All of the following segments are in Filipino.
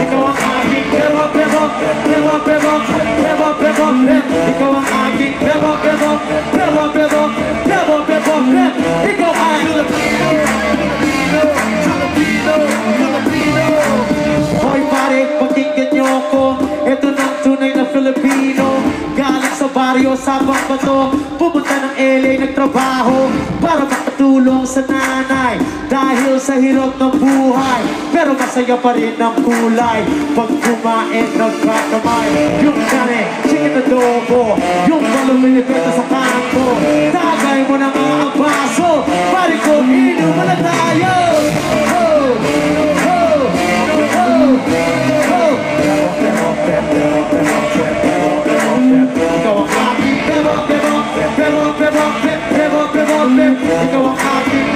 Ikaw ang aking ikaw ang aking ikaw ang Filipino. Hoy pare, pakinggan niyo ako. Ito ng tunay na Filipino. Galing sa baryo, sabang bato. Pumunta ng LA, nagtrabaho para makatulong sa nanay. Dahil sa hirap ng buhay, pero masaya pa rin ang kulay. Pag kumain, nagkakamay. Yung kare, chicken adobo. Yung balong minibenta sa kanto. Tagay mo na mga baso. Pare ko, inuman na tayo. Ikaw ang aking ikaw ang aking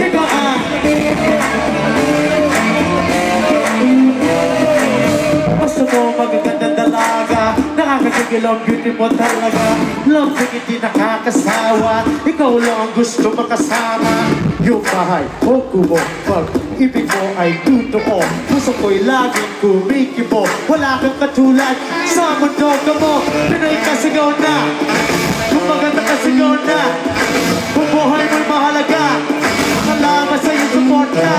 ikaw ang gusto mo magagandang dalaga, nakakagigil ang beauty mo talaga. Love na hindi nakakasawa, ikaw lang ang gusto makasama. Yung bahay o kubo, pag-ibig mo ay totoo. Puso ko'y laging kumikibo. Wala kang katulad sa mundo ka mo. Pinoy ka sigaw na, kung maganda ka sigaw na. Kung buhay mo'y mahalaga, salamat sa iyong suporta.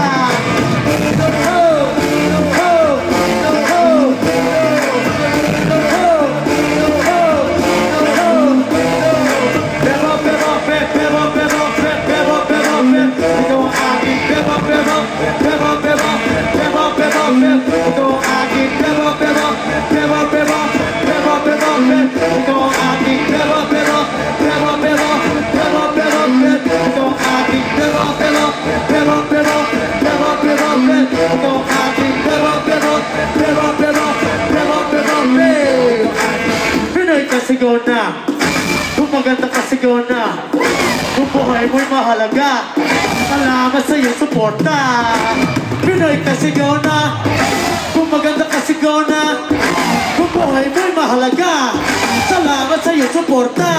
Pinoy ka sigaw na, kung maganda ka sigaw na, kung buhay mo'y mahalaga, salamat sa iyong suporta. Pinoy ka sigaw na, kung maganda ka sigaw na, kung buhay mo'y mahalaga, salamat sa iyong suporta.